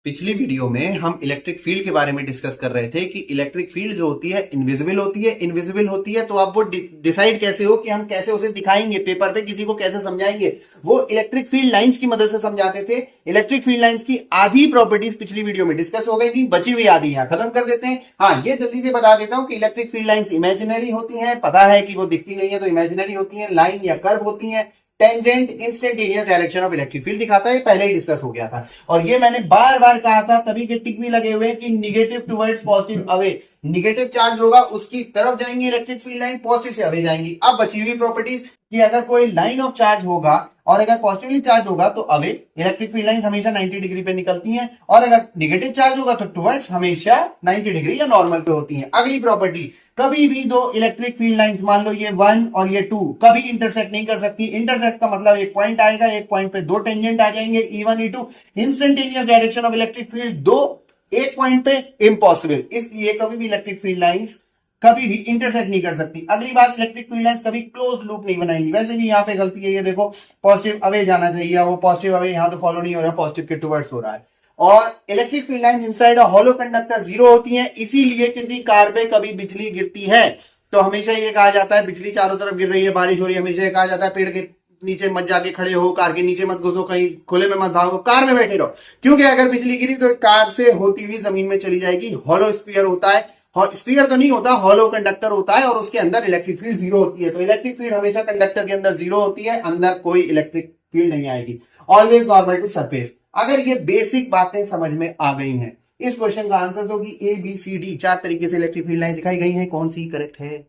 पिछली वीडियो में हम इलेक्ट्रिक फील्ड के बारे में डिस्कस कर रहे थे कि इलेक्ट्रिक फील्ड जो होती है इनविजिबल होती है। तो आप वो डिसाइड कैसे हो कि हम कैसे उसे दिखाएंगे पेपर पे, किसी को कैसे समझाएंगे। वो इलेक्ट्रिक फील्ड लाइंस की मदद से समझाते थे। इलेक्ट्रिक फील्ड लाइंस की आधी प्रॉपर्टीज पिछली वीडियो में डिस्कस हो गई थी, बची हुई आधी यहाँ खत्म कर देते हैं। हाँ, ये जल्दी से बता देता हूं कि इलेक्ट्रिक फील्ड लाइंस इमेजिनरी होती हैं, पता है कि वो दिखती नहीं है तो इमेजिनरी होती है। लाइन या कर्व होती है। Tangent instantaneous direction of electric field दिखाता है, पहले ही डिस्कस हो गया था। और ये मैंने बार बार कहा था, तभी के टिक भी लगे हुए कि negative towards positive away, negative charge होगा उसकी तरफ जाएंगी इलेक्ट्रिक फील्ड लाइन, पॉजिटिव से अवे जाएंगी। अब बची हुई प्रॉपर्टीज कि अगर कोई लाइन ऑफ चार्ज होगा और अगर पॉजिटिवली चार्ज होगा तो अवे, इलेक्ट्रिक फील्ड लाइन हमेशा 90 डिग्री पे निकलती हैं, और अगर नेगेटिव चार्ज होगा तो टुवर्ड्स हमेशा 90 डिग्री या नॉर्मल पे होती हैं। अगली प्रॉपर्टी, कभी भी दो इलेक्ट्रिक फील्ड लाइंस, मान लो ये 1 और ये 2, कभी इंटरसेक्ट नहीं कर सकती। इंटरसेक्ट का मतलब एक पॉइंट आएगा, एक पॉइंट पे दो टेंजेंट आ जाएंगे, E1 E2। Instantaneous direction of electric field दो, एक पॉइंट पे इम्पॉसिबल। इसलिए कभी भी इलेक्ट्रिक फील्ड लाइंस कभी भी इंटरसेक्ट नहीं कर सकती। अगली बात, इलेक्ट्रिक फील्ड लाइंस कभी क्लोज लूप नहीं बनाएंगी। वैसे भी यहाँ पे गलती है, ये देखो पॉजिटिव अवे जाना चाहिए, वो पॉजिटिव अवे यहाँ तो फॉलो नहीं हो रहा, पॉजिटिव के टुवर्ड्स हो रहा है। और electric field line inside a hollow conductor zero होती हैं, इसीलिए किसी कार पे कभी बिजली गिरती है तो हमेशा ये कहा जाता है बिजली चारों तरफ गिर रही है, बारिश हो रही है, हमेशा ये कहा जाता है पेड़ के नीचे मत जाके खड़े हो, कार के नीचे मत घुसो, कहीं खुले में मत भागो, कार में बैठे रहो। क्योंकि अगर बिजली गिरी तो कार से होती हुई जमीन में चली जाएगी। हॉलो स्फीयर होता है, स्फीयर तो नहीं होता, हॉलो कंडक्टर होता है, और उसके अंदर इलेक्ट्रिक फील्ड जीरो होती है। तो इलेक्ट्रिक फील्ड हमेशा कंडक्टर के अंदर जीरो होती है, अंदर कोई इलेक्ट्रिक फील्ड नहीं आएगी। Always normal to surface. अगर ये बेसिक बातें समझ में आ गई हैं, इस क्वेश्चन का आंसर दो कि A B C D 4 तरीके से इलेक्ट्रिक फील्ड लाइन दिखाई गई हैं, कौन सी करेक्ट है।